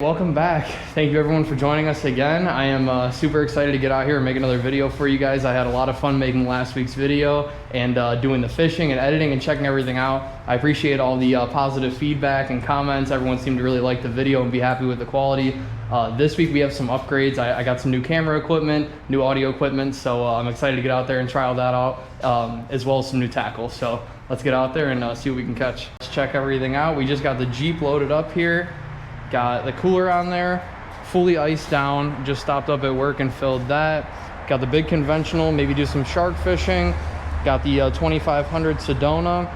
Welcome back. Thank you everyone for joining us again. I am super excited to get out here and make another video for you guys. I had a lot of fun making last week's video and doing the fishing and editing and checking everything out. I appreciate all the positive feedback and comments. Everyone seemed to really like the video and be happy with the quality. This week we have some upgrades. I got some new camera equipment, new audio equipment, so I'm excited to get out there and try all that out, as well as some new tackle. So let's get out there and see what we can catch. Let's check everything out. We just got the Jeep loaded up here. Got the cooler on there, fully iced down. Just stopped up at work and filled that. Got the big conventional, maybe do some shark fishing. Got the 2500 Sedona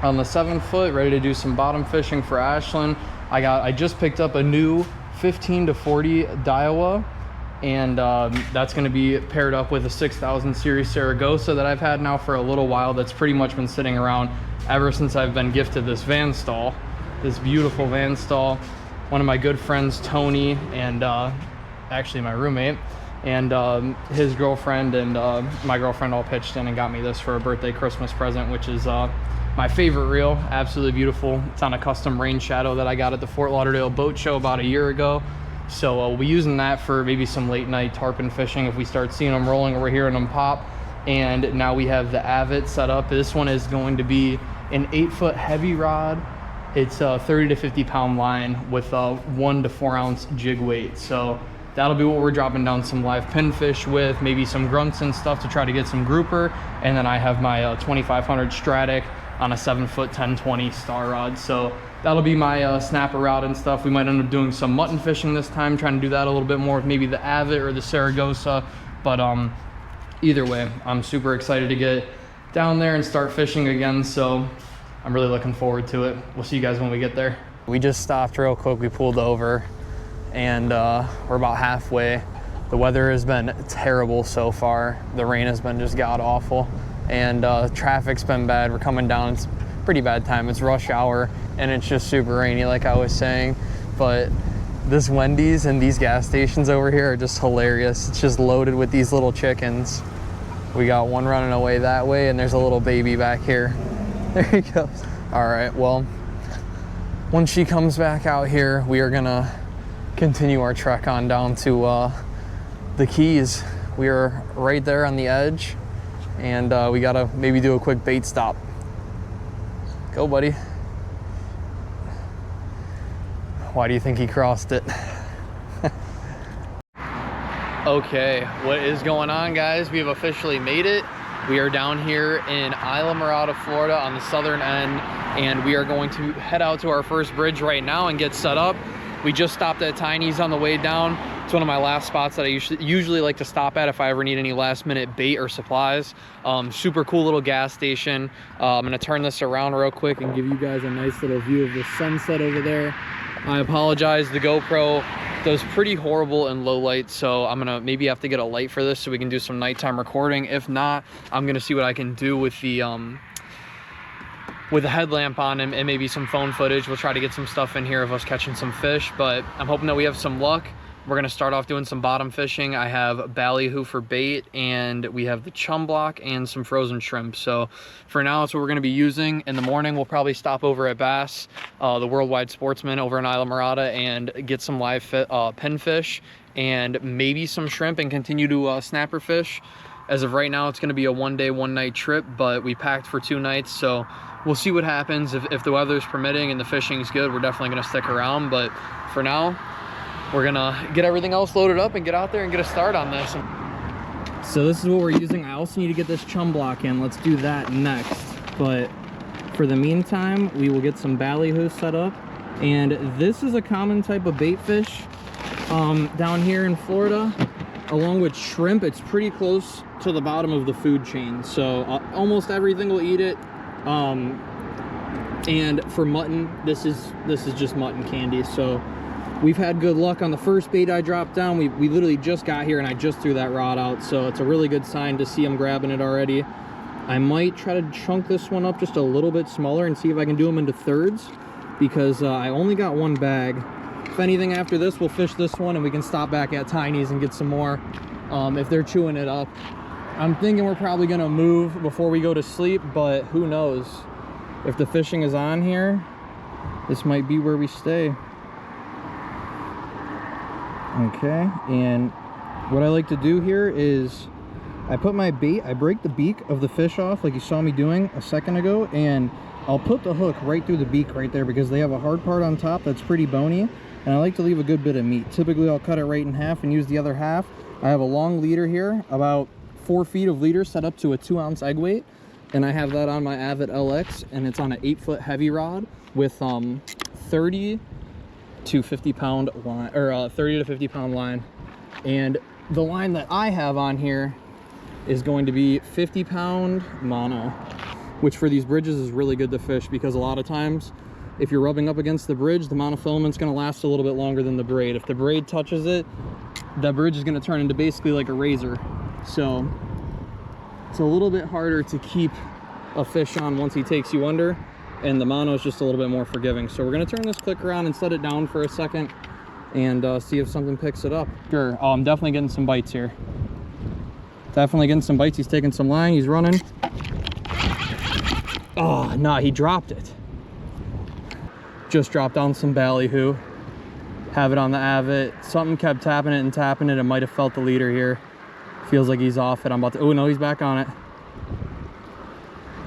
on the 7-foot, ready to do some bottom fishing for Ashland. I just picked up a new 15 to 40 Daiwa, and that's going to be paired up with a 6000 series Saragossa that I've had now for a little while. That's pretty much been sitting around ever since I've been gifted this van stall, this beautiful van stall. One of my good friends, Tony, and actually my roommate, and his girlfriend and my girlfriend all pitched in and got me this for a birthday Christmas present, which is my favorite reel. Absolutely beautiful. It's on a custom rain shadow that I got at the Fort Lauderdale boat show about a year ago. So we'll be using that for maybe some late night tarpon fishing if we start seeing them rolling or we're hearing them pop. And now we have the Avit set up. This one is going to be an 8-foot heavy rod. It's a 30 to 50 pound line with a 1 to 4 ounce jig weight. So that'll be what we're dropping down some live pinfish with, maybe some grunts and stuff to try to get some grouper. And then I have my 2500 Stratic on a 7-foot 1020 star rod. So that'll be my snapper rod and stuff. We might end up doing some mutton fishing this time, trying to do that a little bit more with maybe the Avit or the Saragossa. But either way, I'm super excited to get down there and start fishing again. So I'm really looking forward to it. We'll see you guys when we get there. We just stopped real quick. We pulled over and we're about halfway. The weather has been terrible so far. The rain has been just god awful, and traffic's been bad. We're coming down. It's pretty bad time. It's rush hour and it's just super rainy like I was saying. But this Wendy's and these gas stations over here are just hilarious. It's just loaded with these little chickens. We got one running away that way and there's a little baby back here. There he goes. All right, well, when she comes back out here, we are gonna continue our trek on down to the Keys. We are right there on the edge, and we gotta maybe do a quick bait stop. Go, buddy. Why do you think he crossed it? Okay, what is going on, guys? We have officially made it. We are down here in Islamorada, Florida on the southern end, and we are going to head out to our first bridge right now and get set up. We just stopped at Tiny's on the way down. It's one of my last spots that I usually like to stop at if I ever need any last minute bait or supplies. Super cool little gas station. I'm gonna turn this around real quick and give you guys a nice little view of the sunset over there. I apologize, the GoPro does pretty horrible in low light, so I'm gonna maybe have to get a light for this so we can do some nighttime recording. If not, I'm gonna see what I can do with the headlamp on and maybe some phone footage. We'll try to get some stuff in here of us catching some fish, but I'm hoping that we have some luck. We're gonna start off doing some bottom fishing. I have ballyhoo for bait, and we have the chum block and some frozen shrimp. So for now, that's what we're gonna be using. In the morning, we'll probably stop over at Bass, the Worldwide Sportsman over in Islamorada, and get some live pinfish and maybe some shrimp and continue to snapper fish. As of right now, it's gonna be a 1-day, 1-night trip, but we packed for 2 nights, so we'll see what happens. If the weather's permitting and the fishing's good, we're definitely gonna stick around, but for now, we're gonna get everything else loaded up and get out there and get a start on this. So this is what we're using. I also need to get this chum block in. Let's do that next. But for the meantime, we will get some ballyhoo set up. And this is a common type of bait fish down here in Florida. Along with shrimp, it's pretty close to the bottom of the food chain. So almost everything will eat it. And for mutton, this is just mutton candy. So we've had good luck on the first bait I dropped down. We literally just got here and I just threw that rod out, so it's a really good sign to see them grabbing it already. I might try to chunk this one up just a little bit smaller and see if I can do them into thirds, because I only got 1 bag. If anything, after this, we'll fish this one and we can stop back at Tiny's and get some more if they're chewing it up. I'm thinking we're probably gonna move before we go to sleep, but who knows? If the fishing is on here, this might be where we stay. Okay, and what I like to do here is I put my bait, I break the beak of the fish off like you saw me doing a second ago, and I'll put the hook right through the beak right there because they have a hard part on top that's pretty bony, and I like to leave a good bit of meat. Typically I'll cut it right in half and use the other half. I have a long leader here, about 4 feet of leader set up to a 2-ounce egg weight, and I have that on my Avid LX, and it's on an 8-foot heavy rod with 30 to 50 pound line, or 30 to 50 pound line. And the line that I have on here is going to be 50 pound mono, which for these bridges is really good to fish, because a lot of times if you're rubbing up against the bridge, the monofilament's going to last a little bit longer than the braid. If the braid touches it, that bridge is going to turn into basically like a razor. So it's a little bit harder to keep a fish on once he takes you under, and the mono is just a little bit more forgiving. So we're going to turn this click around and set it down for a second and see if something picks it up. Sure. Oh, I'm definitely getting some bites here. Definitely getting some bites. He's taking some line. He's running. Oh, no, he dropped it. Just dropped down some ballyhoo. Have it on the Avid. Something kept tapping it and tapping it. It might have felt the leader here. Feels like he's off it. I'm about to, oh no, he's back on it.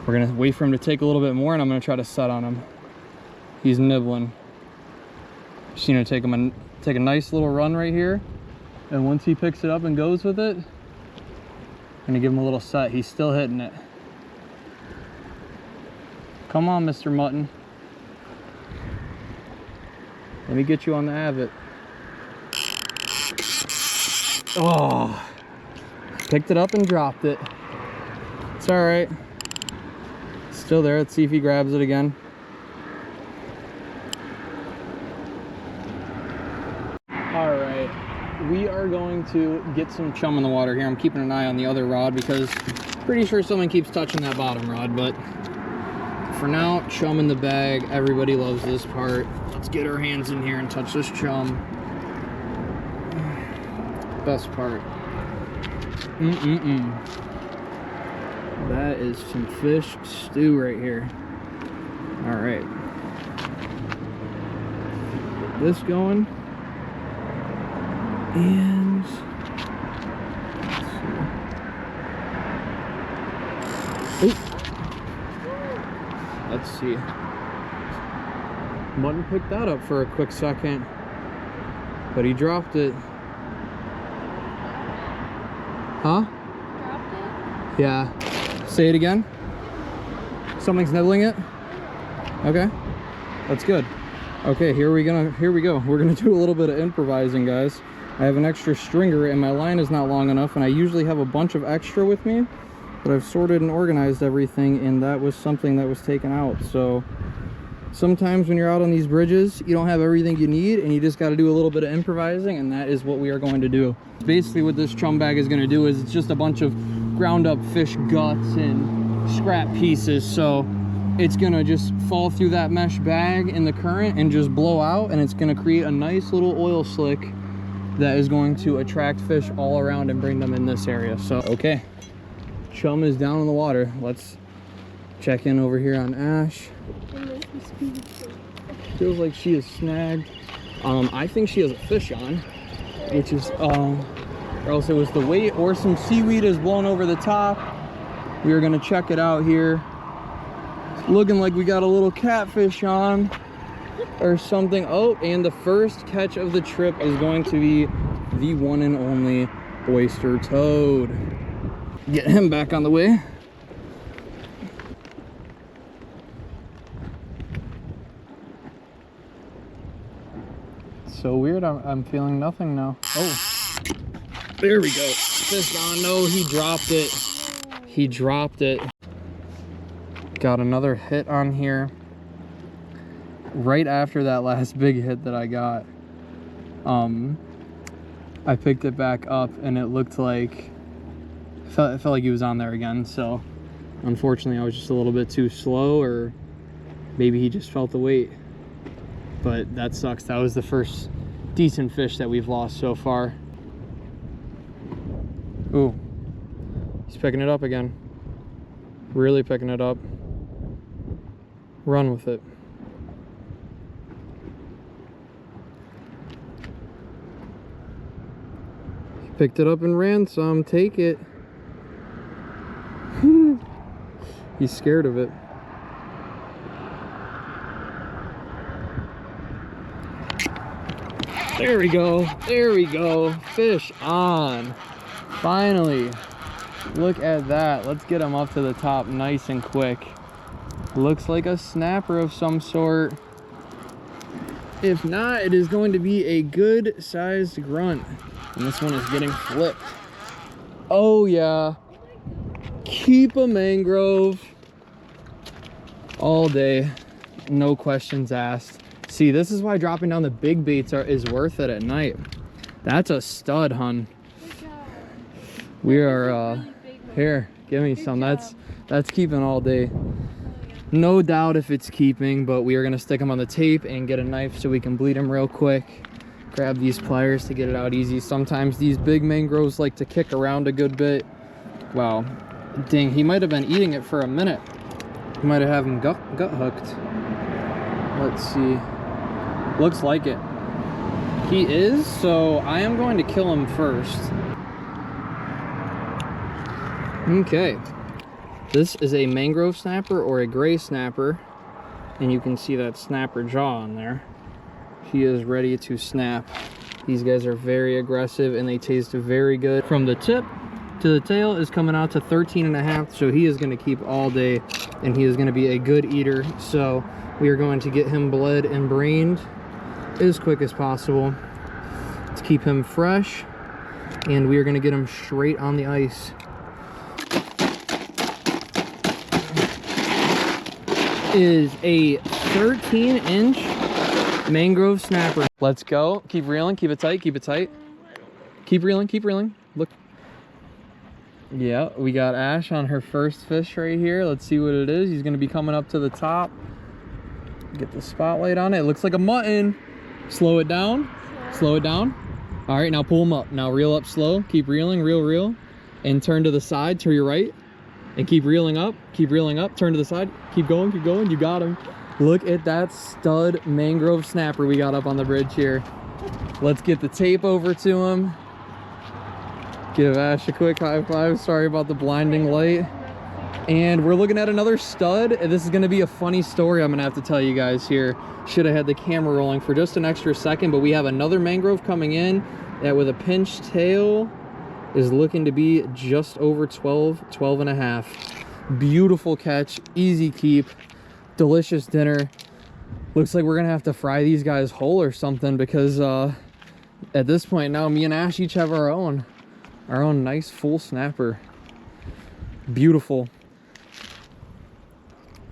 We're gonna wait for him to take a little bit more, and I'm gonna try to set on him. He's nibbling. Just gonna take a nice little run right here, and once he picks it up and goes with it, I'm gonna give him a little set. He's still hitting it. Come on, Mr. Mutton. Let me get you on the Avid. Oh, picked it up and dropped it. It's all right. Still there. Let's see if he grabs it again. All right, we are going to get some chum in the water here. I'm keeping an eye on the other rod because I'm pretty sure someone keeps touching that bottom rod, but for now, chum in the bag. Everybody loves this part. Let's get our hands in here and touch this chum. Best part. That is some fish stew right here. All right. Get this going. And let's see. Mutton picked that up for a quick second, but he dropped it. Huh? Dropped it? Yeah. Say it again. Something's nibbling it. Okay, that's good. Okay, here we go. We're gonna do a little bit of improvising, guys. I have an extra stringer and my line is not long enough, and I usually have a bunch of extra with me, but I've sorted and organized everything, and that was something that was taken out. So sometimes when you're out on these bridges, you don't have everything you need, and you just got to do a little bit of improvising, and that is what we are going to do. Basically what this chum bag is going to do is it's just a bunch of ground up fish guts and scrap pieces. So it's going to just fall through that mesh bag in the current and just blow out, and it's going to create a nice little oil slick that is going to attract fish all around and bring them in this area. So okay, chum is down in the water. Let's check in over here on Ash. Feels like she is snagged. I think she has a fish on, which is or else it was the weight or some seaweed is blown over the top. We are gonna check it out here. It's looking like we got a little catfish on or something. Oh, and the first catch of the trip is going to be the one and only oyster toad. Get him back on the way. So weird, I'm feeling nothing now. Oh, there we go. Fish on. No, he dropped it. He dropped it. Got another hit on here right after that last big hit that I got. I picked it back up and it looked like it felt like he was on there again. So unfortunately I was just a little bit too slow, or maybe he just felt the weight. But that sucks. That was the first decent fish that we've lost so far. Ooh, he's picking it up again. Really picking it up. Run with it. Picked it up and ran some. Take it. He's scared of it. There we go. There we go. Fish on. Finally. Look at that. Let's get him up to the top nice and quick. Looks like a snapper of some sort. If not, it is going to be a good sized grunt. And this one is getting flipped. Oh yeah. Keep a mangrove all day. No questions asked. See, this is why dropping down the big baits is worth it at night. That's a stud, hun. We are here, give me some. That's keeping all day. No doubt if it's keeping, but we are gonna stick them on the tape and get a knife so we can bleed them real quick. Grab these pliers to get it out easy. Sometimes these big mangroves like to kick around a good bit. Wow, dang, he might have been eating it for a minute. He might have him gut hooked. Let's see. Looks like it. He is, so I am going to kill him first. Okay. This is a mangrove snapper or a gray snapper, and you can see that snapper jaw on there. He is ready to snap. These guys are very aggressive and they taste very good. From the tip to the tail is coming out to 13.5, so he is going to keep all day and he is going to be a good eater. So we are going to get him bled and brained as quick as possible to keep him fresh, and we are going to get him straight on the ice. Is a 13-inch mangrove snapper. Let's go. Keep reeling. Keep it tight. Keep it tight. Keep reeling. Keep reeling. Look. Yeah, we got Ash on her first fish right here. Let's see what it is. He's going to be coming up to the top. Get the spotlight on it. It looks like a mutton. Slow it down. Slow it down. All right, now pull him up. Now reel up slow. Keep reeling. Reel. And turn to the side. To your right. And keep reeling up. Keep reeling up. Turn to the side. Keep going. Keep going. You got him. Look at that stud mangrove snapper we got up on the bridge here. Let's get the tape over to him. Give Ash a quick high five. Sorry about the blinding light. And we're looking at another stud. This is going to be a funny story I'm going to have to tell you guys here. Should have had the camera rolling for just an extra second, but we have another mangrove coming in that with a pinched tail is looking to be just over 12 and a half. Beautiful catch, easy keep, delicious dinner. Looks like we're gonna have to fry these guys whole or something, because at this point now me and Ash each have our own nice full snapper. Beautiful.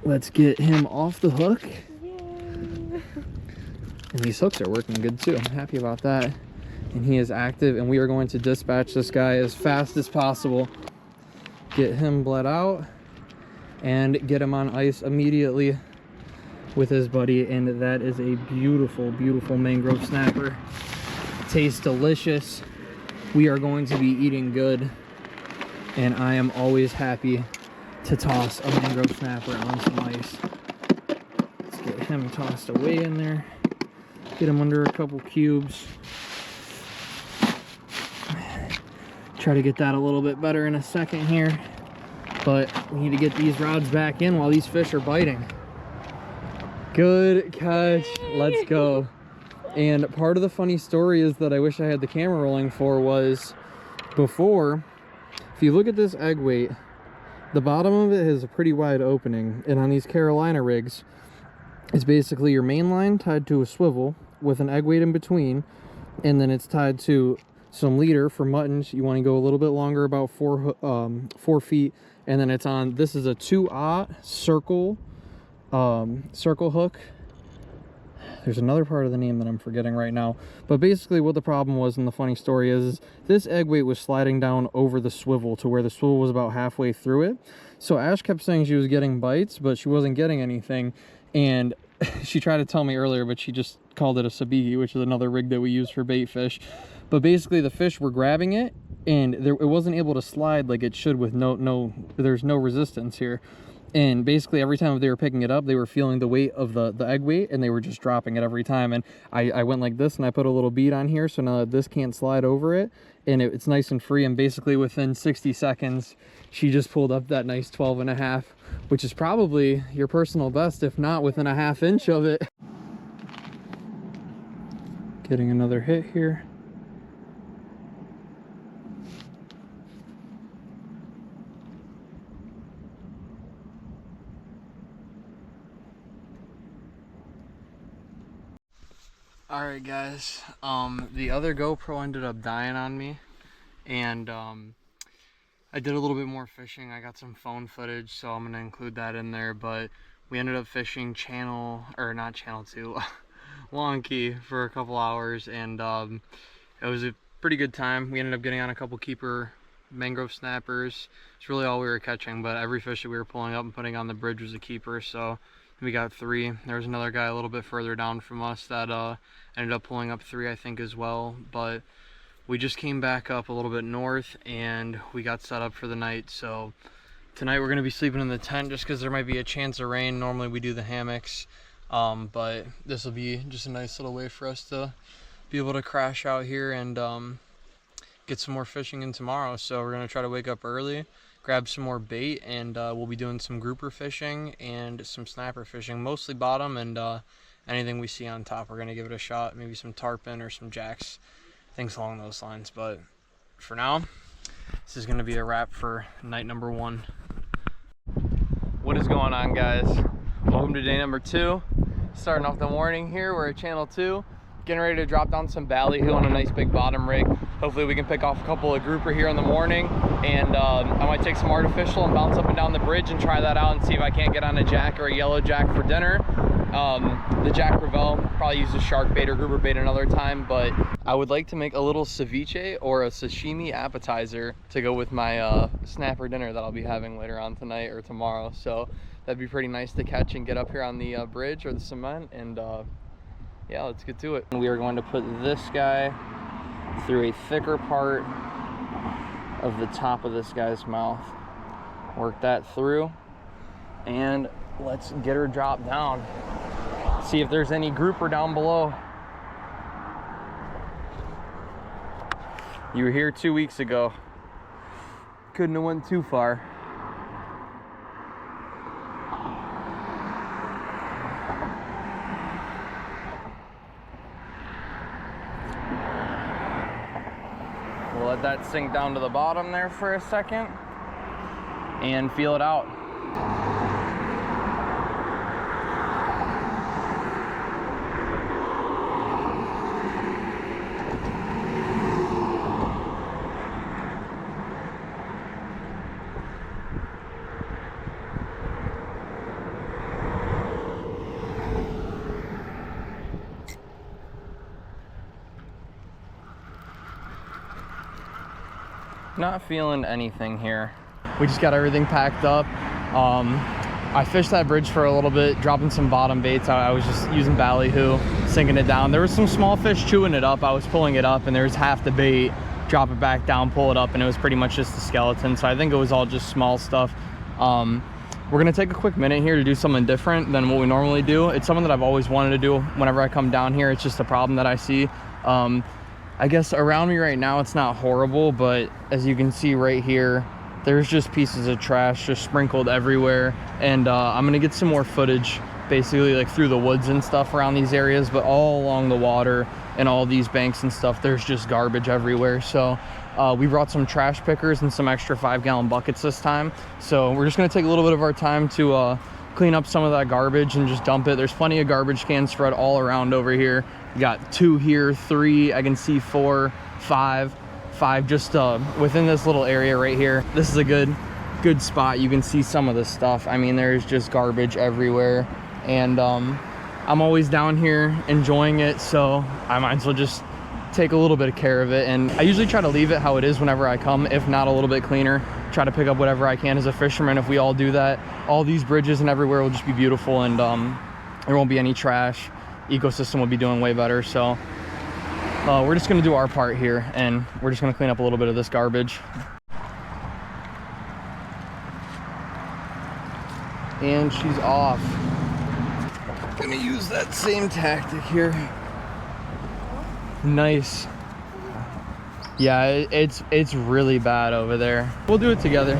Let's get him off the hook. Yay. And these hooks are working good too. I'm happy about that. And he is active, and we are going to dispatch this guy as fast as possible. Get him bled out and get him on ice immediately with his buddy. And that is a beautiful, beautiful mangrove snapper. Tastes delicious. We are going to be eating good, and I am always happy to toss a mangrove snapper on some ice. Let's get him tossed away in there. Get him under a couple cubes. Try to get that a little bit better in a second here, but we need to get these rods back in while these fish are biting. Good catch. Let's go. And part of the funny story is that I wish I had the camera rolling for was before, if you look at this egg weight, the bottom of it has a pretty wide opening, and on these Carolina rigs, it's basically your main line tied to a swivel with an egg weight in between, and then it's tied to some leader for muttons. You want to go a little bit longer, about 4 feet, and then it's on, this is a 2/0 circle hook. There's another part of the name that I'm forgetting right now, but basically what the problem was, and the funny story is this egg weight was sliding down over the swivel to where the swivel was about halfway through it. So Ash kept saying she was getting bites, but she wasn't getting anything, and she tried to tell me earlier, but she just called it a sabiki, which is another rig that we use for bait fish. But basically the fish were grabbing it, and it wasn't able to slide like it should with there's no resistance here. And basically every time they were picking it up, they were feeling the weight of the egg weight, and they were just dropping it every time. And I went like this, and I put a little bead on here so now that this can't slide over it, and it's nice and free. And basically within 60 seconds, she just pulled up that nice 12.5, which is probably your personal best, if not within a ½ inch of it. Getting another hit here. Alright guys, the other GoPro ended up dying on me, and I did a little bit more fishing. I got some phone footage, so I'm going to include that in there, but we ended up fishing not channel 2, Long Key for a couple hours, and it was a pretty good time. We ended up getting on a couple keeper mangrove snappers. It's really all we were catching, but every fish that we were pulling up and putting on the bridge was a keeper, so we got 3. There was another guy a little bit further down from us that ended up pulling up 3, I think, as well. But we just came back up a little bit north, and we got set up for the night. So tonight we're going to be sleeping in the tent just because there might be a chance of rain. Normally we do the hammocks, but this will be just a nice little way for us to be able to crash out here and get some more fishing in tomorrow. So we're going to try to wake up early, grab some more bait, and we'll be doing some grouper fishing and some snapper fishing, mostly bottom, and anything we see on top we're going to give it a shot. Maybe some tarpon or some jacks, things along those lines. But for now, this is going to be a wrap for night number 1. What is going on, guys? Welcome to day number 2. Starting off the morning here, we're at channel 2, getting ready to drop down some ballyhoo on a nice big bottom rig. Hopefully we can pick off a couple of grouper here in the morning, and I might take some artificial and bounce up and down the bridge and try that out and see if I can't get on a jack or a yellow jack for dinner. The Jack Ravel, probably use a shark bait or grouper bait another time, but I would like to make a little ceviche or a sashimi appetizer to go with my snapper dinner that I'll be having later on tonight or tomorrow. So that'd be pretty nice to catch and get up here on the bridge or the cement, and yeah, let's get to it. We are going to put this guy through a thicker part of the top of this guy's mouth. Work that through, and let's get her dropped down. See if there's any grouper down below. You were here 2 weeks ago. Couldn't have went too far. We'll let that sink down to the bottom there for a second and feel it out. Not feeling anything here. We just got everything packed up. I fished that bridge for a little bit, dropping some bottom baits. I was just using ballyhoo, sinking it down. There was some small fish chewing it up. I was pulling it up, and there was half the bait. Drop it back down, pull it up, and it was pretty much just the skeleton. So I think it was all just small stuff. We're gonna take a quick minute here to do something different than what we normally do. It's something that I've always wanted to do whenever I come down here. It's just a problem that I see. I guess around me right now it's not horrible, but as you can see right here, there's just pieces of trash just sprinkled everywhere, and I'm gonna get some more footage basically like through the woods and stuff around these areas, but all along the water and all these banks and stuff, there's just garbage everywhere. So we brought some trash pickers and some extra 5-gallon buckets this time, so we're just gonna take a little bit of our time to clean up some of that garbage and just dump it. There's plenty of garbage cans spread all around over here. We got 2 here, 3, I can see 4, 5 just within this little area right here. This is a good spot. You can see some of this stuff. I mean, there's just garbage everywhere, and I'm always down here enjoying it, so I might as well just take a little bit of care of it. And I usually try to leave it how it is whenever I come, if not a little bit cleaner. Try to pick up whatever I can as a fisherman. If we all do that, all these bridges and everywhere will just be beautiful, and there won't be any trash. Ecosystem will be doing way better. So we're just gonna do our part here, and we're just gonna clean up a little bit of this garbage. And she's off. Gonna use that same tactic here. Nice. Yeah, it's really bad over there. We'll do it together.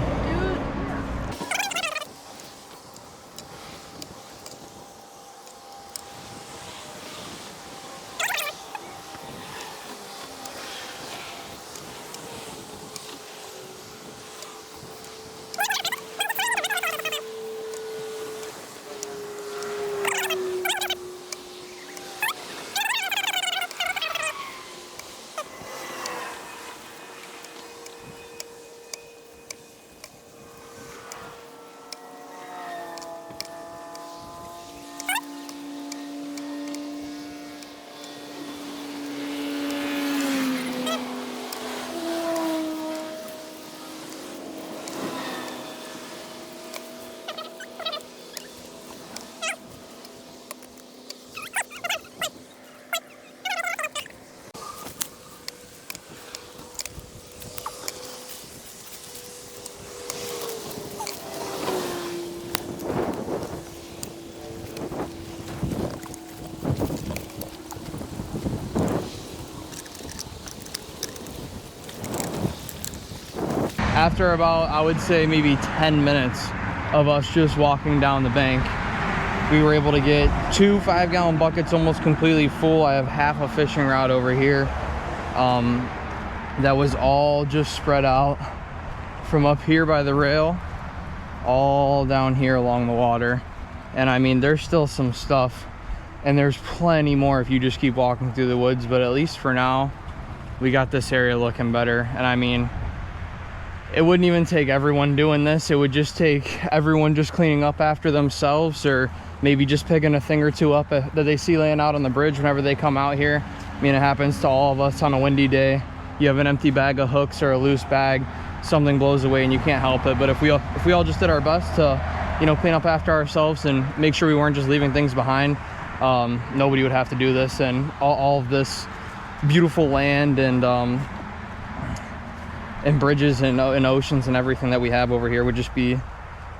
After about, I would say maybe 10 minutes of us just walking down the bank, we were able to get 2 5-gallon buckets almost completely full. I have half a fishing rod over here. That was all just spread out from up here by the rail all down here along the water. And I mean, there's still some stuff, and there's plenty more if you just keep walking through the woods, but at least for now we got this area looking better. And I mean, it wouldn't even take everyone doing this. It would just take everyone just cleaning up after themselves, or maybe just picking a thing or two up that they see laying out on the bridge whenever they come out here. I mean, it happens to all of us on a windy day. You have an empty bag of hooks or a loose bag, something blows away and you can't help it. But if we all just did our best to, you know, clean up after ourselves and make sure we weren't just leaving things behind, nobody would have to do this, and all of this beautiful land and bridges and oceans and everything that we have over here would just be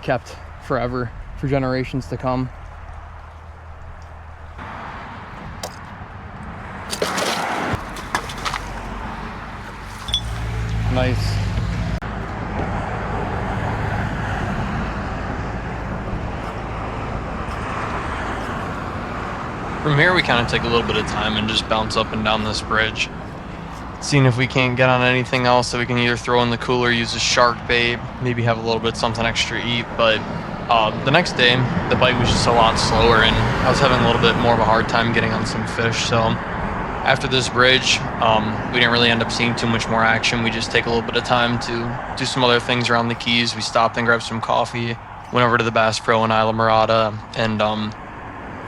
kept forever for generations to come. Nice. From here we kind of take a little bit of time and just bounce up and down this bridge, seeing if we can't get on anything else that we can either throw in the cooler, use a shark bait, maybe have a little bit something extra to eat. But the next day the bite was just a lot slower and I was having a little bit more of a hard time getting on some fish. So after this bridge, we didn't really end up seeing too much more action. We just take a little bit of time to do some other things around the Keys. We stopped and grabbed some coffee, went over to the Bass Pro in Isla Mirada, and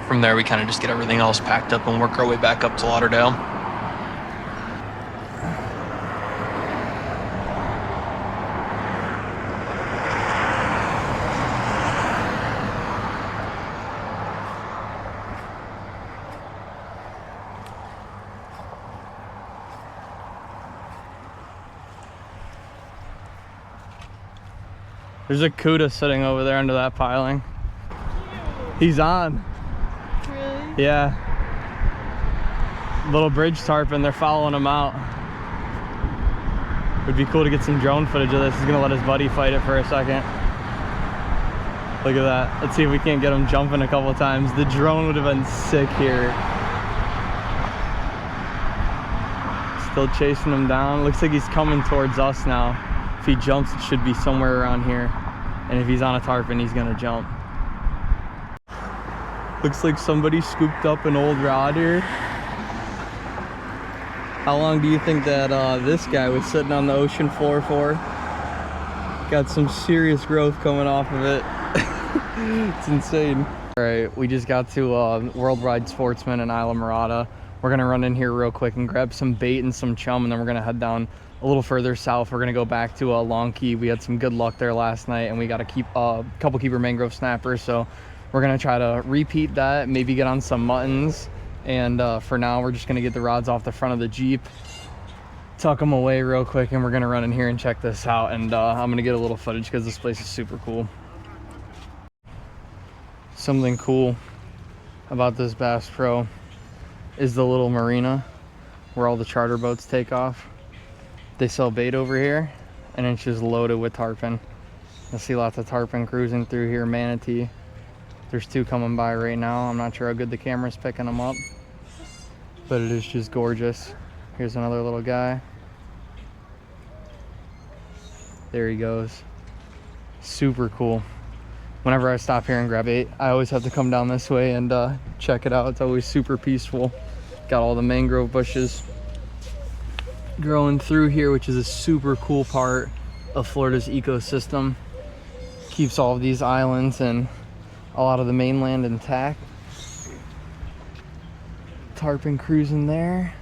from there we kind of just get everything else packed up and work our way back up to Lauderdale. There's a cuda sitting over there under that piling. He's on. Really? Yeah. Little bridge tarpon, they're following him out. Would be cool to get some drone footage of this. He's gonna let his buddy fight it for a second. Look at that. Let's see if we can't get him jumping a couple times. The drone would have been sick here. Still chasing him down. Looks like he's coming towards us now. If he jumps, it should be somewhere around here. And if he's on a tarpon, he's gonna jump. Looks like somebody scooped up an old rod here. How long do you think that this guy was sitting on the ocean floor for? Got some serious growth coming off of it. It's insane. All right, we just got to Worldwide Sportsman in Isla Mirada. We're gonna run in here real quick and grab some bait and some chum, and then we're gonna head down a little further south. We're gonna go back to Long Key. We had some good luck there last night, and we got a couple keeper mangrove snappers. So we're gonna try to repeat that, maybe get on some muttons. And for now, we're just gonna get the rods off the front of the Jeep, tuck them away real quick, and we're gonna run in here and check this out. And I'm gonna get a little footage because this place is super cool. Something cool about this Bass Pro is the little marina where all the charter boats take off. They sell bait over here, and it's just loaded with tarpon. I see lots of tarpon cruising through here, manatee. There's two coming by right now. I'm not sure how good the camera's picking them up, but it is just gorgeous. Here's another little guy. There he goes. Super cool. Whenever I stop here and grab bait, I always have to come down this way and check it out. It's always super peaceful. Got all the mangrove bushes growing through here, which is a super cool part of Florida's ecosystem. Keeps all of these islands and a lot of the mainland intact. Tarpon cruising there.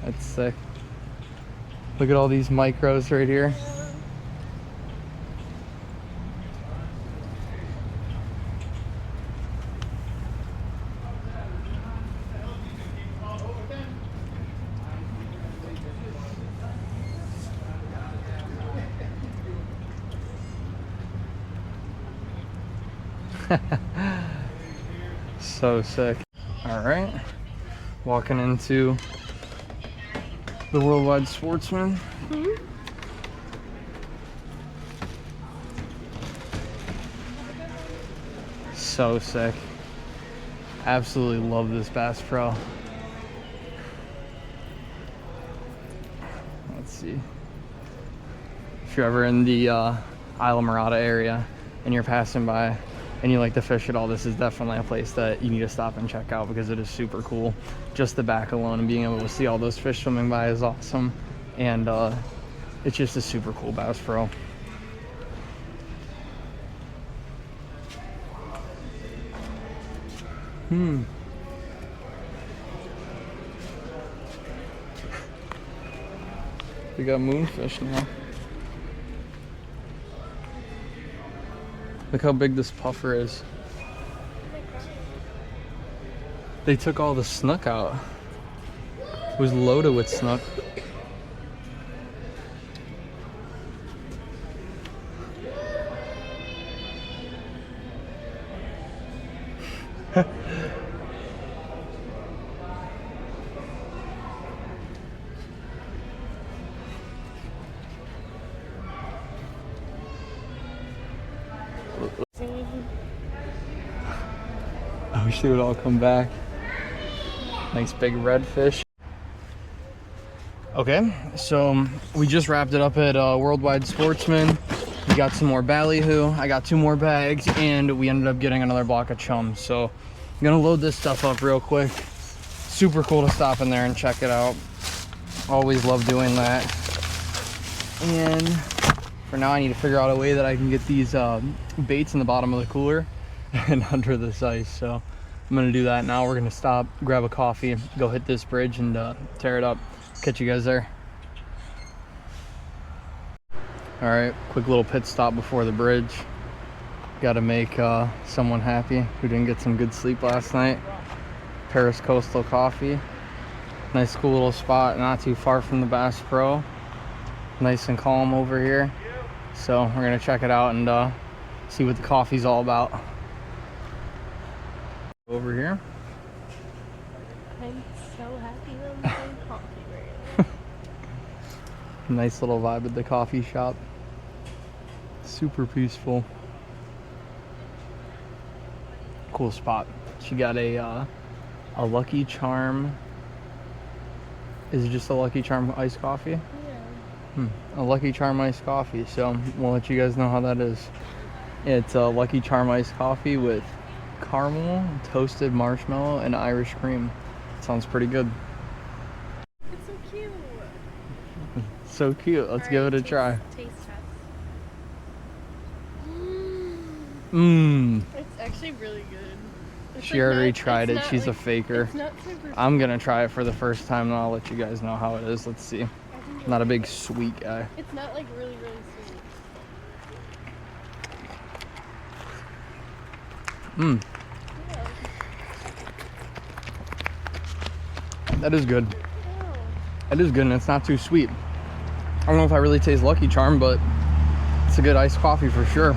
That's sick. Look at all these micros right here. So sick. All right, walking into the Worldwide Sportsman. So sick. Absolutely love this Bass Pro. Let's see. If you're ever in the Isla Mirada area and you're passing by and you like to fish at all, this is definitely a place that you need to stop and check out because it is super cool. Just the back alone and being able to see all those fish swimming by is awesome. And it's just a super cool Bass Pro. We got moonfish now. Look how big this puffer is. They took all the snook out. It was loaded with snook. I wish they would all come back. Nice big redfish. Okay, so we just wrapped it up at Worldwide Sportsman. We got some more ballyhoo. I got 2 more bags, and we ended up getting another block of chum. So I'm gonna load this stuff up real quick. Super cool to stop in there and check it out. Always love doing that. And for now, I need to figure out a way that I can get these baits in the bottom of the cooler and under this ice. So I'm gonna do that now. We're gonna stop, grab a coffee, go hit this bridge and tear it up. Catch you guys there. All right, quick little pit stop before the bridge. Gotta make someone happy who didn't get some good sleep last night. Paris Coastal Coffee. Nice cool little spot, not too far from the Bass Pro. Nice and calm over here. So we're gonna check it out and see what the coffee's all about. Over here. I'm so happy that I'm getting coffee right now. Nice little vibe at the coffee shop. Super peaceful. Cool spot. She got a Lucky Charm. Is it just a Lucky Charm iced coffee? Yeah. A Lucky Charm iced coffee. So we'll let you guys know how that is. It's a Lucky Charm iced coffee with caramel, toasted marshmallow, and Irish cream. Sounds pretty good. It's so cute. So cute. Let's give it a try. Taste test. It's actually really good. It's She like already not- tried it's it. not She's a like- faker. It's not super I'm gonna try it for the first time, and I'll let you guys know how it is. Let's see. I think I'm not a big sweet guy. it's not like really, really sweet. Yeah. That is good. Oh. It is good and it's not too sweet. I don't know if I really taste Lucky Charm, but it's a good iced coffee for sure.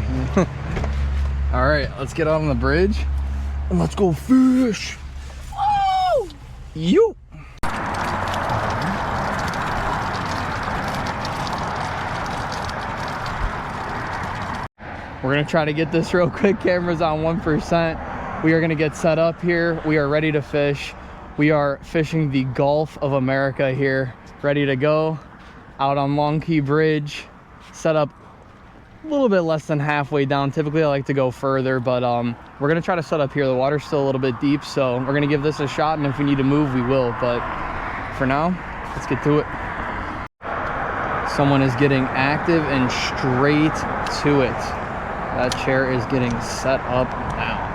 All right, let's get out on the bridge and let's go fish. Woo! You. We're gonna try to get this real quick. Camera's on 1%. We are gonna get set up here. We are ready to fish. We are fishing the Gulf of America here, ready to go. Out on Long Key Bridge, set up a little bit less than halfway down. Typically I like to go further, but we're gonna try to set up here. The water's still a little bit deep, so we're gonna give this a shot, and if we need to move, we will. But for now, let's get to it. Someone is getting active and straight to it. That chair is getting set up now.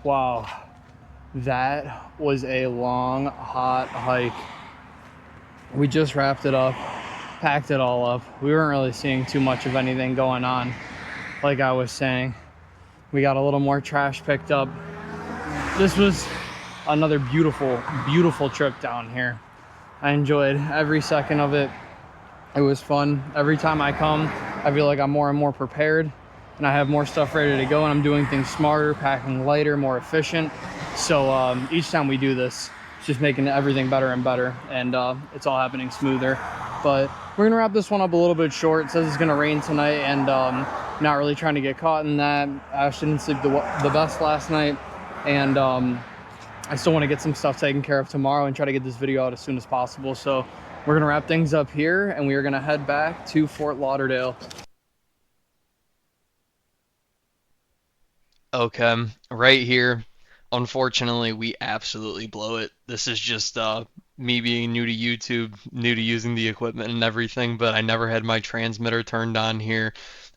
Wow, that was a long, hot hike. We just wrapped it up, packed it all up. We weren't really seeing too much of anything going on. Like I was saying, we got a little more trash picked up. This was another beautiful, beautiful trip down here. I enjoyed every second of it. It was fun. Every time I come, I feel like I'm more and more prepared, and I have more stuff ready to go, and I'm doing things smarter, packing lighter, more efficient. So each time we do this, it's just making everything better and better, and it's all happening smoother. But we're gonna wrap this one up a little bit short. It says it's gonna rain tonight, and not really trying to get caught in that. Ash didn't sleep the best last night, and I still want to get some stuff taken care of tomorrow and try to get this video out as soon as possible. So we're gonna wrap things up here, and we are gonna head back to Fort Lauderdale. Okay, right here, unfortunately, we absolutely blow it. This is just me being new to YouTube, new to using the equipment and everything, but I never had my transmitter turned on here.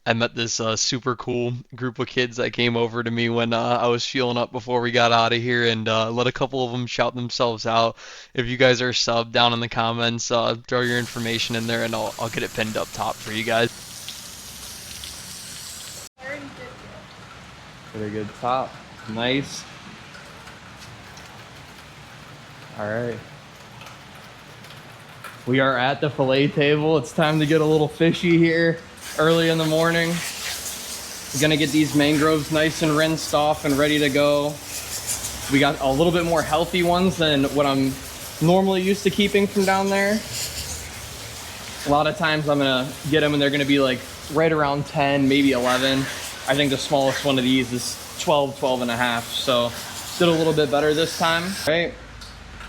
I met this super cool group of kids that came over to me when I was fueling up before we got out of here, and let a couple of them shout themselves out. If you guys are subbed, down in the comments, throw your information in there, and I'll get it pinned up top for you guys. Pretty good top. Nice. All right. We are at the fillet table. It's time to get a little fishy here early in the morning. We're gonna get these mangroves nice and rinsed off and ready to go. We got a little bit more healthy ones than what I'm normally used to keeping from down there. A lot of times I'm gonna get them and they're gonna be like right around 10, maybe 11. I think the smallest one of these is 12, 12 and a half. So did a little bit better this time, right?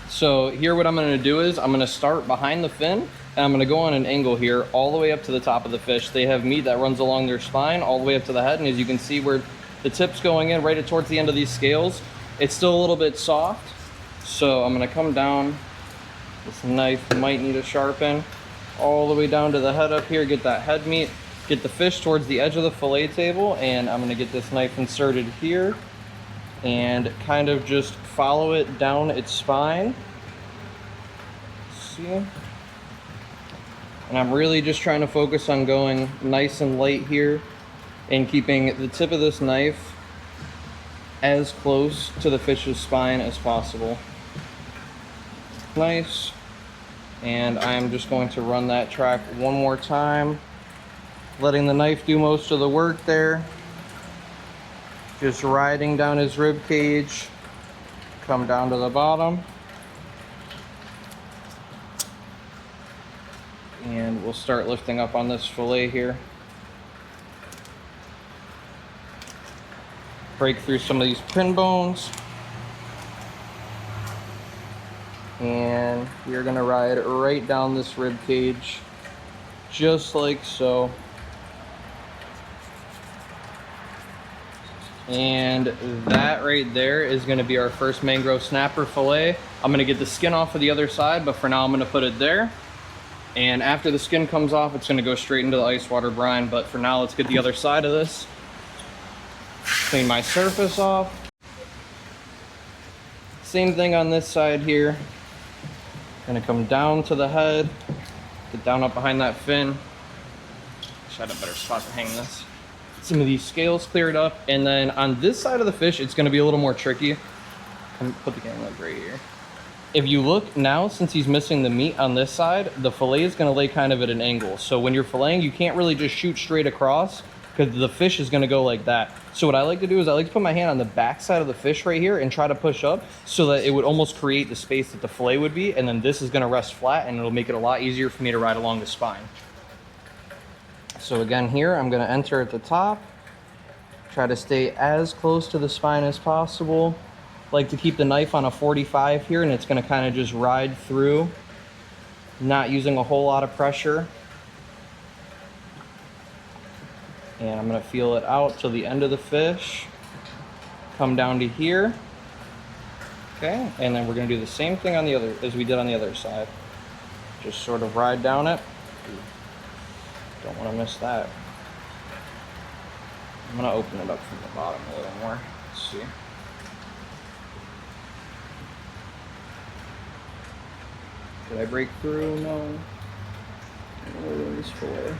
So here what I'm gonna do is I'm gonna start behind the fin, and I'm gonna go on an angle here all the way up to the top of the fish. They have meat that runs along their spine all the way up to the head, and as you can see where the tip's going in right towards the end of these scales, it's still a little bit soft. So I'm gonna come down. This knife might need a sharpen all the way down to the head up here, get that head meat, get the fish towards the edge of the fillet table, and I'm gonna get this knife inserted here and kind of just follow it down its spine. See? And I'm really just trying to focus on going nice and light here and keeping the tip of this knife as close to the fish's spine as possible. Nice. And I'm just going to run that track one more time, letting the knife do most of the work there. Just riding down his rib cage, come down to the bottom. And we'll start lifting up on this fillet here. Break through some of these pin bones. And we're gonna ride right down this rib cage, just like so. And that right there is gonna be our first mangrove snapper fillet. I'm gonna get the skin off of the other side, but for now I'm gonna put it there. And after the skin comes off, it's gonna go straight into the ice water brine. But for now, let's get the other side of this. Clean my surface off. Same thing on this side here. Gonna come down to the head, get down up behind that fin. Should have a better spot to hang this. some of these scales cleared up. And then on this side of the fish, it's gonna be a little more tricky. Put the camera like right here. If you look now, since he's missing the meat on this side, the fillet is gonna lay kind of at an angle. So when you're filleting, you can't really just shoot straight across because the fish is gonna go like that. So what I like to do is I like to put my hand on the back side of the fish right here and try to push up so that it would almost create the space that the fillet would be. And then this is gonna rest flat and it'll make it a lot easier for me to ride along the spine. So again here, I'm gonna enter at the top, try to stay as close to the spine as possible. Like to keep the knife on a 45 here, and it's gonna kind of just ride through, not using a whole lot of pressure. And I'm gonna feel it out till the end of the fish. Come down to here. Okay, and then we're gonna do the same thing on the other, as we did on the other side. Just sort of ride down it. Don't wanna miss that. I'm gonna open it up from the bottom a little more. Let's see. Did I break through? No. This fillet.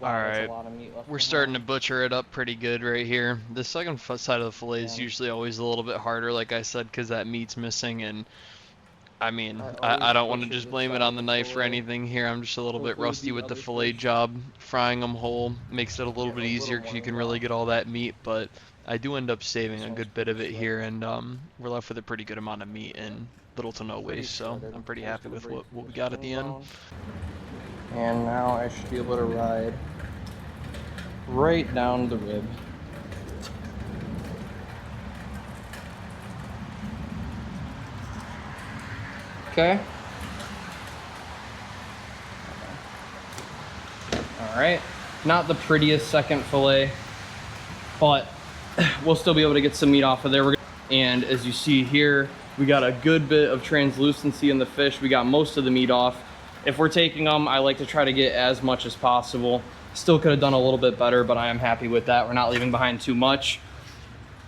Wow, Alright, we're starting to butcher it up pretty good right here. The second side of the fillet is usually always a little bit harder, like I said, because that meat's missing. And I mean, I don't want to just blame it on the knife or anything here. I'm just a little bit rusty with the fillet job. Frying them whole makes it a little bit easier because you can really get all that meat, but I do end up saving a good bit of it here, and we're left with a pretty good amount of meat and little to no waste, so I'm pretty happy with what we got at the end. And now I should be able to ride right down the rib. Okay. All right. Not the prettiest second fillet, but we'll still be able to get some meat off of there. And as you see here, we got a good bit of translucency in the fish. We got most of the meat off. If we're taking them, I like to try to get as much as possible. Still could have done a little bit better, but I am happy with that. We're not leaving behind too much.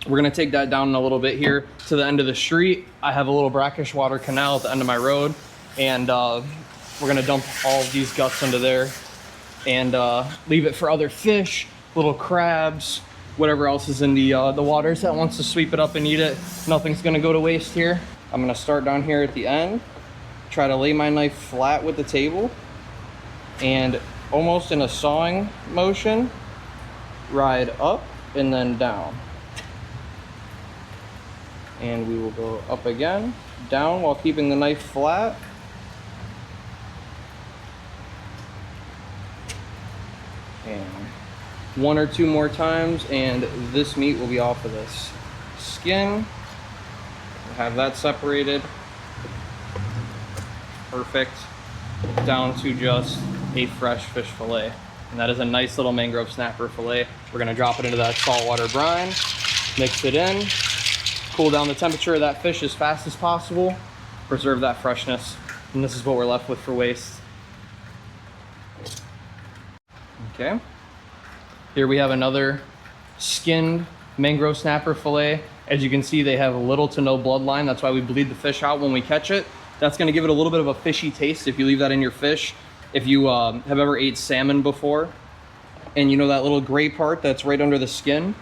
We're gonna take that down a little bit here to the end of the street. I have a little brackish water canal at the end of my road, and we're gonna dump all of these guts into there and leave it for other fish, little crabs, whatever else is in the waters that wants to sweep it up and eat it. Nothing's gonna go to waste here. I'm gonna start down here at the end, try to lay my knife flat with the table, and almost in a sawing motion, ride up and then down. And we will go up again, down while keeping the knife flat. And one or two more times, and this meat will be off of this skin. We'll have that separated. Perfect. Down to just a fresh fish fillet. And that is a nice little mangrove snapper fillet. We're gonna drop it into that saltwater brine, mix it in, cool down the temperature of that fish as fast as possible, preserve that freshness, and this is what we're left with for waste. Okay. Here we have another skinned mangrove snapper fillet. As you can see, they have little to no bloodline. That's why we bleed the fish out when we catch it. That's gonna give it a little bit of a fishy taste if you leave that in your fish. If you have ever ate salmon before, and you know that little gray part that's right under the skin,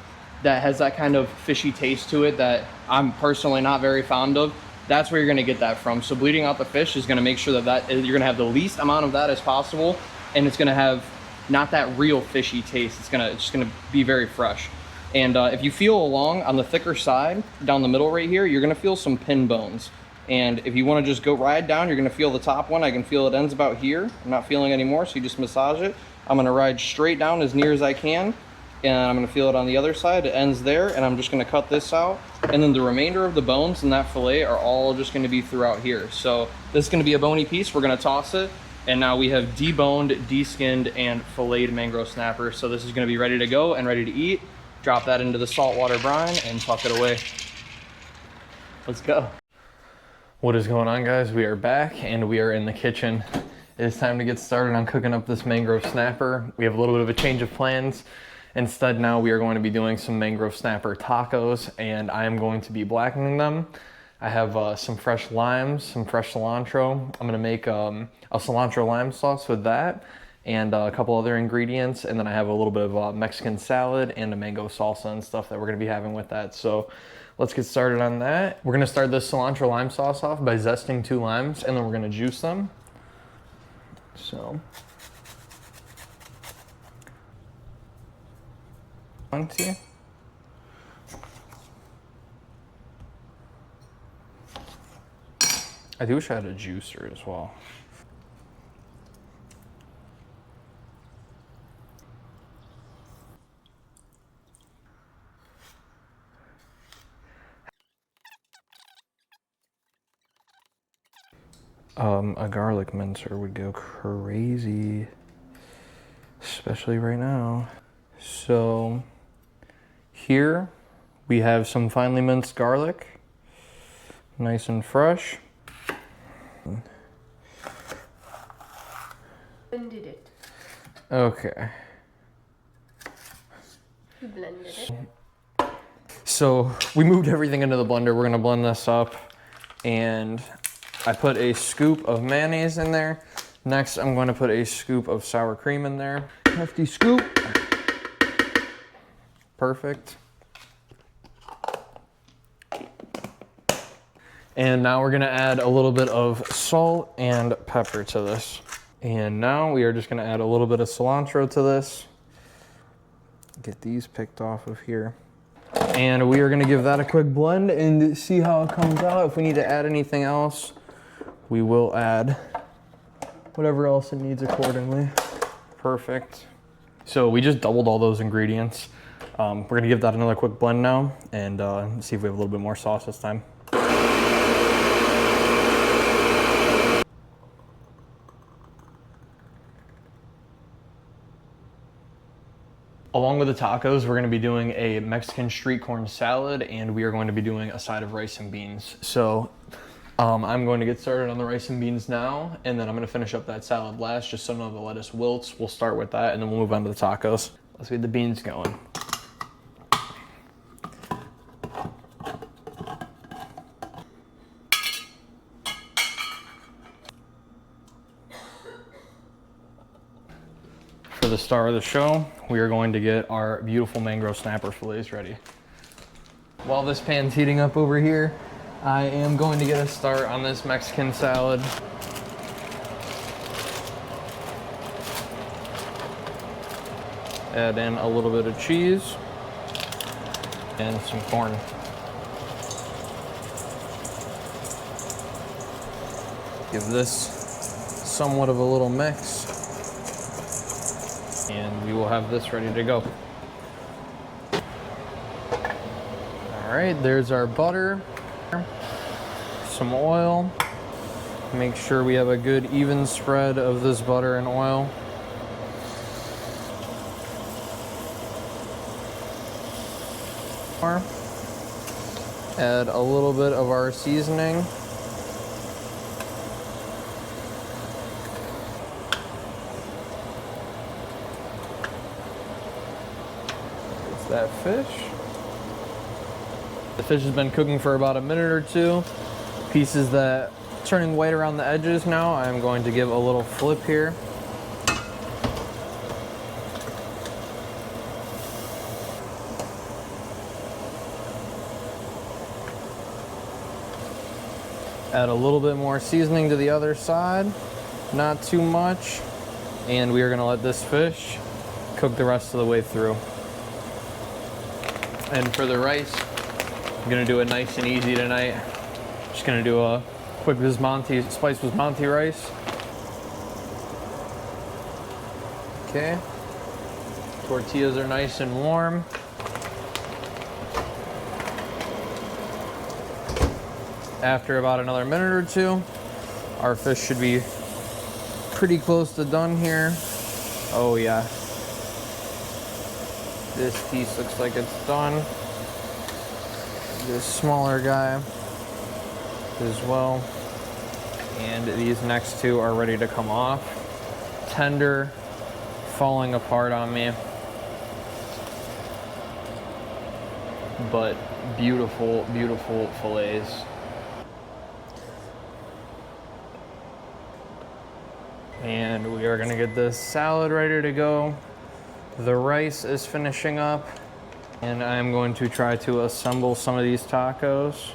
that has that kind of fishy taste to it that I'm personally not very fond of, that's where you're gonna get that from. So bleeding out the fish is gonna make sure that you're gonna have the least amount of that as possible, and it's gonna have not that real fishy taste. It's just gonna be very fresh. And if you feel along on the thicker side, down the middle right here, you're gonna feel some pin bones. And if you wanna just go ride down, you're gonna feel the top one. I can feel it ends about here. I'm not feeling anymore, so you just massage it. I'm gonna ride straight down as near as I can, and I'm gonna feel it on the other side. It ends there, and I'm just gonna cut this out. And then the remainder of the bones in that fillet are all just gonna be throughout here. So this is gonna be a bony piece. We're gonna toss it. And now we have deboned, de-skinned, and filleted mangrove snapper. So this is gonna be ready to go and ready to eat. Drop that into the saltwater brine and tuck it away. Let's go. What is going on, guys? We are back and we are in the kitchen. It is time to get started on cooking up this mangrove snapper. We have a little bit of a change of plans. Instead, now we are going to be doing some mangrove snapper tacos, and I am going to be blackening them. I have some fresh limes, some fresh cilantro. I'm gonna make a cilantro lime sauce with that. and a couple other ingredients. And then I have a little bit of Mexican salad and a mango salsa and stuff that we're gonna be having with that. So let's get started on that. We're gonna start this cilantro lime sauce off by zesting 2 limes, and then we're gonna juice them. So. Plenty. I do wish I had a juicer as well. A garlic mincer would go crazy, especially right now. So here we have some finely minced garlic, nice and fresh. Blended it. Okay. You blended it. So we moved everything into the blender. We're gonna blend this up, and I put a scoop of mayonnaise in there. Next, I'm going to put a scoop of sour cream in there. Hefty scoop. Perfect. And now we're gonna add a little bit of salt and pepper to this. And now we are just gonna add a little bit of cilantro to this. Get these picked off of here. And we are gonna give that a quick blend and see how it comes out. If we need to add anything else, we will add whatever else it needs accordingly. Perfect. So we just doubled all those ingredients. We're gonna give that another quick blend now and see if we have a little bit more sauce this time. Along with the tacos, we're gonna be doing a Mexican street corn salad, and we are going to be doing a side of rice and beans. So I'm going to get started on the rice and beans now, and then I'm gonna finish up that salad last, just so none of the lettuce wilts. We'll start with that, and then we'll move on to the tacos. Let's get the beans going. For the star of the show, we are going to get our beautiful mangrove snapper fillets ready. While this pan's heating up over here, I am going to get a start on this Mexican salad. Add in a little bit of cheese and some corn. Give this somewhat of a little mix, and we will have this ready to go. All right, there's our butter, some oil. Make sure we have a good even spread of this butter and oil. Add a little bit of our seasoning. There's that fish. The fish has been cooking for about a minute or two. Pieces that turning white around the edges now, I'm going to give a little flip here. Add a little bit more seasoning to the other side, not too much. And we are gonna let this fish cook the rest of the way through. And for the rice, I'm gonna do it nice and easy tonight. Just gonna do a quick spiced basmati rice. Okay. Tortillas are nice and warm. After about another minute or two, our fish should be pretty close to done here. Oh yeah. This piece looks like it's done. This smaller guy as well. And these next two are ready to come off. Tender, falling apart on me. But beautiful, beautiful fillets. And we are gonna get this salad ready to go. The rice is finishing up. And I'm going to try to assemble some of these tacos.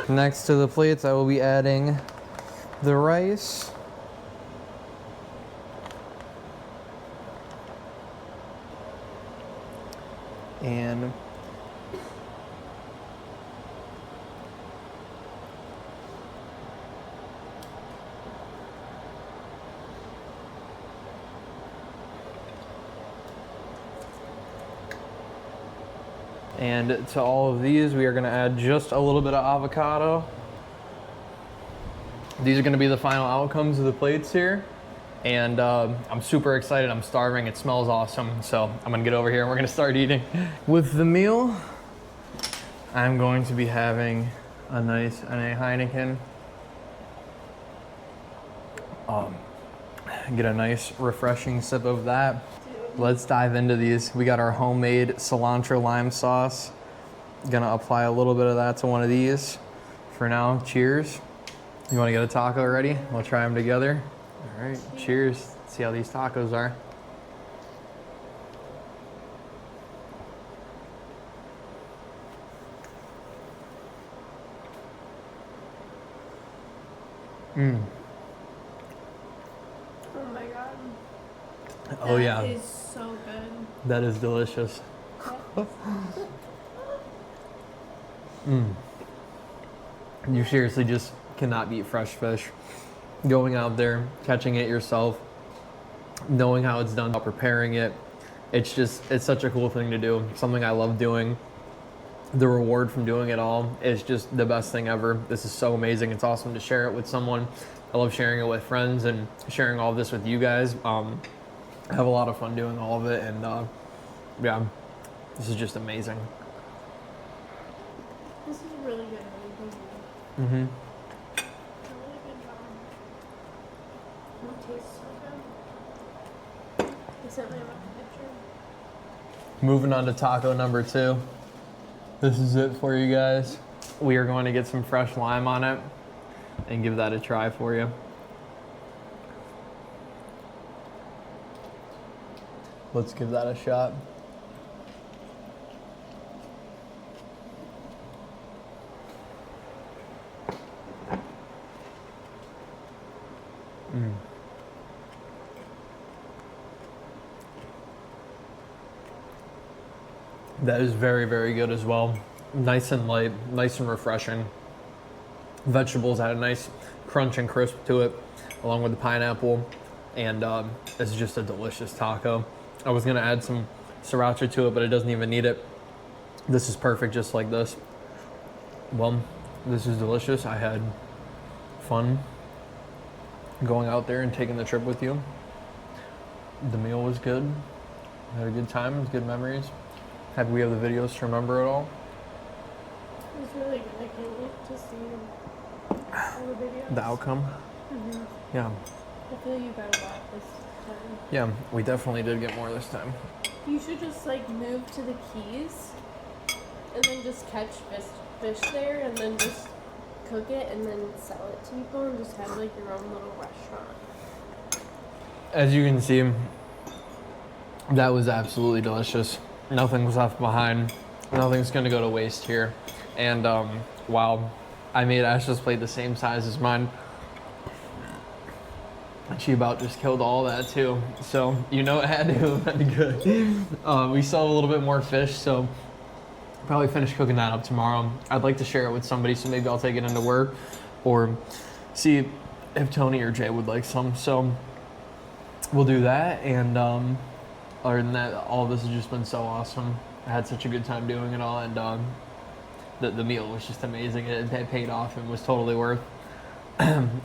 Next to the plates, I will be adding the rice. And to all of these, we are gonna add just a little bit of avocado. These are gonna be the final outcomes of the plates here. And I'm super excited, I'm starving, it smells awesome. So I'm gonna get over here and we're gonna start eating. With the meal, I'm going to be having a nice Heineken. Get a nice refreshing sip of that. Let's dive into these. We got our homemade cilantro lime sauce. Gonna apply a little bit of that to one of these. For now, cheers. You wanna get a taco ready? We'll try them together. All right, cheers. See how these tacos are. Mmm. Oh my god. Oh yeah. That is so good. That is delicious. Mmm. You seriously just cannot beat fresh fish. Going out there, catching it yourself, knowing how it's done, preparing it. It's such a cool thing to do. Something I love doing. The reward from doing it all is just the best thing ever. This is so amazing. It's awesome to share it with someone. I love sharing it with friends and sharing all of this with you guys. I have a lot of fun doing all of it, and yeah, this is just amazing. This is really good. Mm-hmm. Really good job. It tastes so good. They sent me a picture. Moving on to taco number 2. This is it for you guys. We are going to get some fresh lime on it and give that a try for you. Let's give that a shot. That is very, very good as well. Nice and light, nice and refreshing. Vegetables had a nice crunch and crisp to it, along with the pineapple, and it's just a delicious taco. I was gonna add some sriracha to it, but it doesn't even need it. This is perfect just like this. Well, this is delicious. I had fun going out there and taking the trip with you. The meal was good. I had a good time, it was good memories. Happy we have the videos to remember it all. It was really good. I can't wait to see all the videos. The outcome. Mm-hmm. Yeah. I feel you got a lot this time. Yeah, we definitely did get more this time. You should just like move to the Keys and then just catch fish there and then just cook it and then sell it to people and just have like your own little restaurant. As you can see, that was absolutely delicious. Nothing was left behind. Nothing's gonna go to waste here. And wow, I made Ashley's plate the same size as mine. She about just killed all that too. So you know it had to have been good. We still have a little bit more fish, so probably finish cooking that up tomorrow. I'd like to share it with somebody, so maybe I'll take it into work or see if Tony or Jay would like some. So we'll do that. And other than that, all of this has just been so awesome. I had such a good time doing it all, and the meal was just amazing. It paid off and was totally worth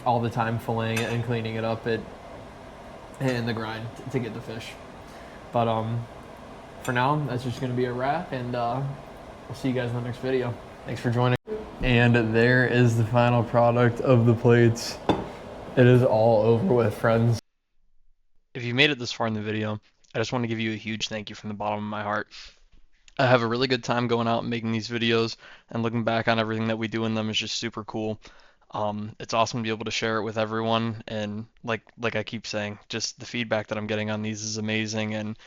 all the time filleting it and cleaning it up and the grind to get the fish. But for now, that's just gonna be a wrap, and we'll see you guys in the next video. Thanks for joining. And there is the final product of the plates. It is all over with, friends. If you made it this far in the video, I just want to give you a huge thank you from the bottom of my heart. I have a really good time going out and making these videos, and looking back on everything that we do in them is just super cool. It's awesome to be able to share it with everyone, and like I keep saying, just the feedback that I'm getting on these is amazing, and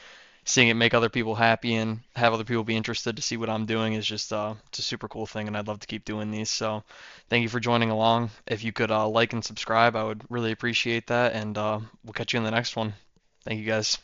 seeing it make other people happy and have other people be interested to see what I'm doing is just it's a super cool thing, and I'd love to keep doing these. So thank you for joining along. If you could like and subscribe, I would really appreciate that, and we'll catch you in the next one. Thank you guys.